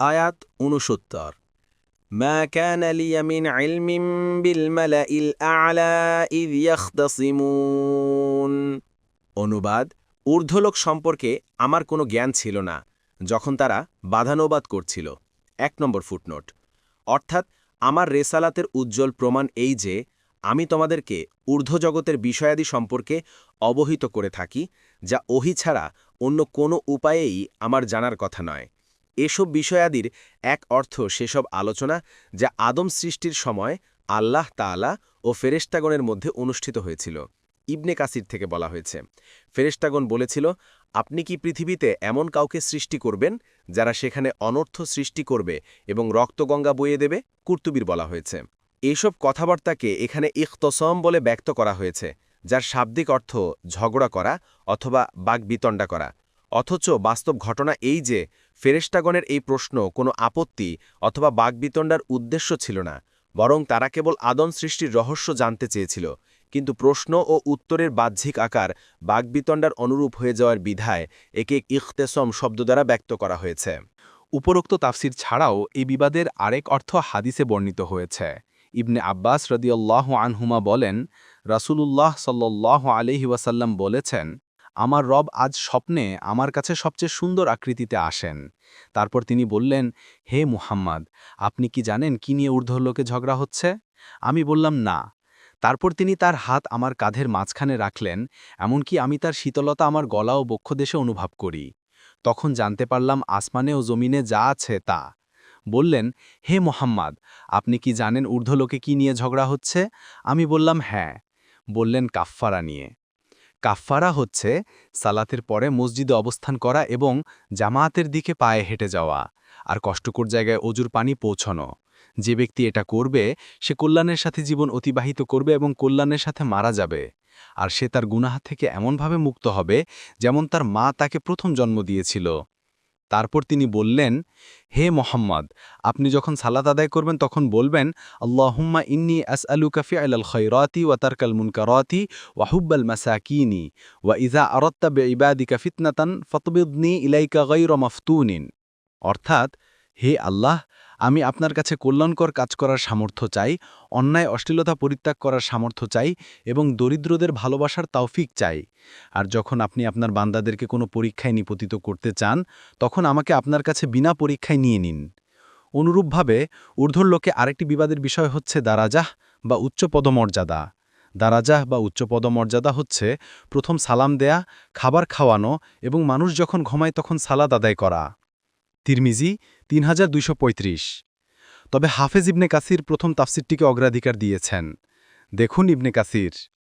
আয়াত ৬৯ মা কানা লিয়া মিন ইলমিন বিল মালাইল আ'লা ইয ইয়াখতাসিমুন। অনুবাদ: ঊর্ধ্বলোক সম্পর্কে আমার কোনো জ্ঞান ছিল না যখন তারা বাদানুবাদ করছিল। ১ নম্বর ফুটনোট। অর্থাৎ আমার রেসালাতের উজ্জ্বল প্রমাণ এই যে আমি তোমাদেরকে ঊর্ধ্বজগতের বিষয়াদি সম্পর্কে অবহিত করে থাকি, যা ওহী ছাড়া অন্য কোনো উপায়েই আমার জানার কথা নয়। এসব বিষয়াদির এক অর্থ সেসব আলোচনা যা আদম সৃষ্টির সময় আল্লাহ তাআলা ও ফেরেশতাগণের মধ্যে অনুষ্ঠিত হয়েছিল। ইবনে কাসির থেকে বলা হয়েছে, ফেরেশতাগণ বলেছিল, আপনি কি পৃথিবীতে এমন কাউকে সৃষ্টি করবেন যারা সেখানে অনর্থ সৃষ্টি করবে এবং রক্তগঙ্গা বইয়ে দেবে? কুর্তুবীর বলা হয়েছে। এইসব কথাবার্তাকে এখানে ইখতসম বলে ব্যক্ত করা হয়েছে, যার শাব্দিক অর্থ ঝগড়া করা অথবা বাগবিতণ্ডা করা। অথচ বাস্তব ঘটনা এই যে ফেরেশতাগণের এই প্রশ্ন কোনো আপত্তি অথবা বাগবিতণ্ডার উদ্দেশ্য ছিল না, বরং তারা কেবল আদম সৃষ্টির রহস্য জানতে চেয়েছিল। কিন্তু প্রশ্ন ও উত্তরের বাহ্যিক আকার বাগবিতণ্ডার অনুরূপ হয়ে যাওয়ার বিধায় একে ইখতেসম শব্দ দ্বারা ব্যক্ত করা হয়েছে। উপরোক্ত তাফসির ছাড়াও এই বিবাদের আরেক অর্থ হাদিসে বর্ণিত হয়েছে। ইবনে আব্বাস রাদিয়াল্লাহু আনহুমা বলেন, রাসূলুল্লাহ সাল্লাল্লাহু আলাইহি ওয়াসাল্লাম বলেছেন, আমার রব আজ স্বপ্নে আমার কাছে সবচেয়ে সুন্দর আকৃতিতে আসেন। তারপর তিনি বললেন, হে মুহাম্মদ, আপনি কি জানেন কি নিয়ে ঊর্ধ্বলোকে ঝগড়া হচ্ছে? আমি বললাম, না। তারপর তিনি তার হাত আমার কাঁধের মাঝখানে রাখলেন, এমনকি আমি তার শীতলতা আমার গলা ও বক্ষদেশে অনুভব করি। তখন জানতে পারলাম আসমানে ও জমিনে যা আছে তা। বললেন, হে মোহাম্মদ, আপনি কি জানেন ঊর্ধ্বলোকে কি নিয়ে ঝগড়া হচ্ছে? আমি বললাম, হ্যাঁ। বললেন, কাফফারা নিয়ে। কাফফারা হচ্ছে সালাতের পরে মসজিদে অবস্থান করা এবং জামায়াতের দিকে পায়ে হেঁটে যাওয়া, আর কষ্টকর জায়গায় অজুর পানি পৌঁছানো। যে ব্যক্তি এটা করবে সে কল্যাণের সাথে জীবন অতিবাহিত করবে এবং কল্যাণের সাথে মারা যাবে। আর সে তার গুনাহ থেকে এমনভাবে মুক্ত হবে যেমন তার মা তাকে প্রথম জন্ম দিয়েছিল। তারপর তিনি বললেন, হে মোহাম্মদ, আপনি যখন সালাত আদায় করবেন তখন বলবেন, আল্লাহুম্মা ইন্নী আসআলুকা ফিআলাল খায়রাতি ওয়া তারকাল মুনকারাতি ওয়া হুব্বাল মাসাকিনি ওয়া ইযা আরাদতা বিইবাদিকা ফিতনাতান ফাতবিদনি ইলাইকা গায়রা মাফতুনিন। অর্থাৎ, হে আল্লাহ, আমি আপনার কাছে কল্যাণকর কাজ করার সামর্থ্য চাই, অন্যায় অশ্লীলতা পরিত্যাগ করার সামর্থ্য চাই এবং দরিদ্রদের ভালোবাসার তৌফিক চাই। আর যখন আপনি আপনার বান্দাদেরকে কোনো পরীক্ষায় নিপতিত করতে চান, তখন আমাকে আপনার কাছে বিনা পরীক্ষায় নিয়ে নিন। অনুরূপভাবে ঊর্ধ্বলোকে আরেকটি বিবাদের বিষয় হচ্ছে দারাজাহ বা উচ্চ পদমর্যাদা। দারাজাহ বা উচ্চ পদমর্যাদা হচ্ছে প্রথম সালাম দেয়া, খাবার খাওয়ানো এবং মানুষ যখন ঘুমায় তখন সালাত আদায় করা। তিরমিজি ৩২৩৫। তবে হাফেজ ইবনে কাসির প্রথম তাফসিরটিকে অগ্রাধিকার দিয়েছেন। দেখুন ইবনে কাসির।